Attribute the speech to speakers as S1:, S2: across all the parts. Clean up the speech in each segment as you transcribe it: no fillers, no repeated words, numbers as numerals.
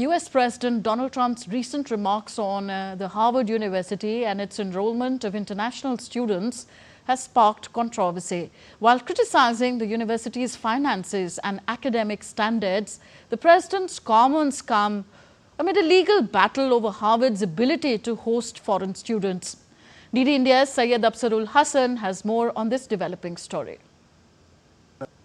S1: US President Donald Trump's recent remarks on the Harvard University and its enrollment of international students has sparked controversy. While criticizing the university's finances and academic standards, the president's comments come amid a legal battle over Harvard's ability to host foreign students. DD India's Syed Absarul Hasan has more on this developing story.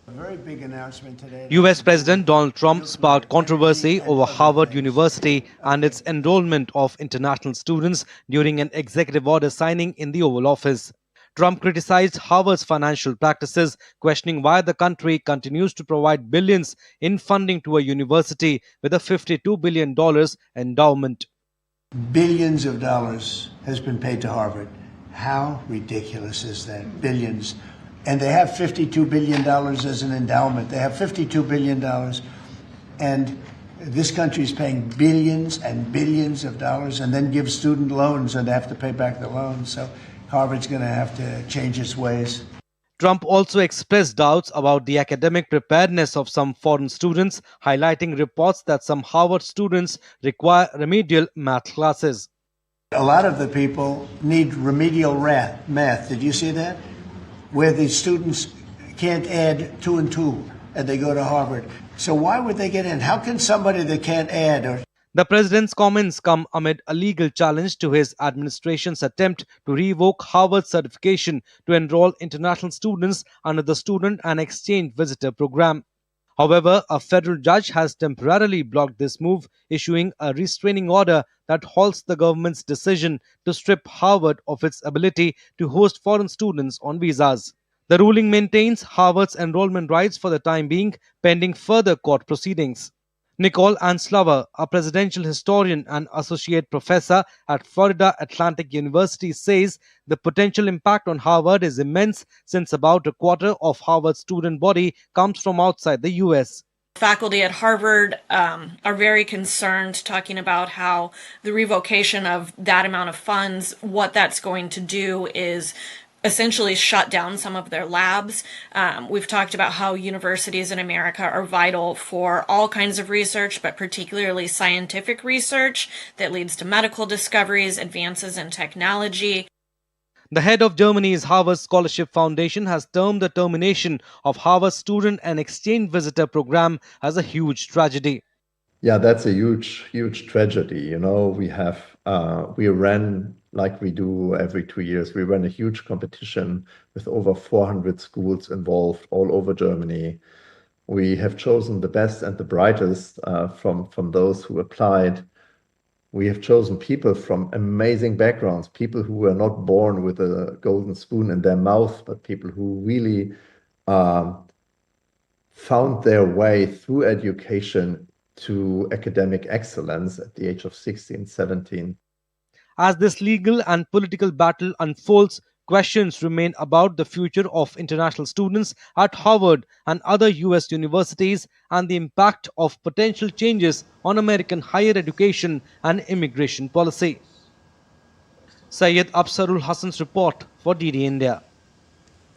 S2: A very big announcement today.
S3: US President Donald Trump sparked controversy over Harvard University and its enrollment of international students during an executive order signing in the Oval Office. Trump criticized Harvard's financial practices, questioning why the country continues to provide billions in funding to a university with a $52 billion endowment.
S2: Billions of dollars has been paid to Harvard. How ridiculous is that? Billions. And they have $52 billion as an endowment. They have $52 billion. And this country is paying billions and billions of dollars and then gives student loans and they have to pay back the loans. So Harvard's going to have to change its ways.
S3: Trump also expressed doubts about the academic preparedness of some foreign students, highlighting reports that some Harvard students require remedial math classes.
S2: A lot of the people need remedial math. Did you see that? Where the students can't add 2 and 2 and they go to Harvard. So why would they get in? How can somebody that can't add
S3: The president's comments come amid a legal challenge to his administration's attempt to revoke Harvard's certification to enroll international students under the Student and Exchange Visitor Program. However, a federal judge has temporarily blocked this move, issuing a restraining order that halts the government's decision to strip Harvard of its ability to host foreign students on visas. The ruling maintains Harvard's enrollment rights for the time being, pending further court proceedings. Nicole Anslauer, a presidential historian and associate professor at Florida Atlantic University, says the potential impact on Harvard is immense since about a quarter of Harvard's student body comes from outside the U.S.
S4: Faculty at Harvard are very concerned, talking about how the revocation of that amount of funds, what that's going to do is essentially shut down some of their labs. We've talked about how universities in America are vital for all kinds of research, but particularly scientific research that leads to medical discoveries, advances in technology.
S3: The head of Germany's Harvard Scholarship Foundation has termed the termination of Harvard's Student and Exchange Visitor Program as a huge tragedy.
S5: Yeah, that's a huge tragedy. You know, we ran, like we do every 2 years, we ran a huge competition with over 400 schools involved all over Germany. We have chosen the best and the brightest from those who applied. We have chosen people from amazing backgrounds, people who were not born with a golden spoon in their mouth, but people who really found their way through education to academic excellence at the age of 16, 17.
S3: As this legal and political battle unfolds, questions remain about the future of international students at Harvard and other US universities and the impact of potential changes on American higher education and immigration policy. Syed Absarul Hasan's report for DD India.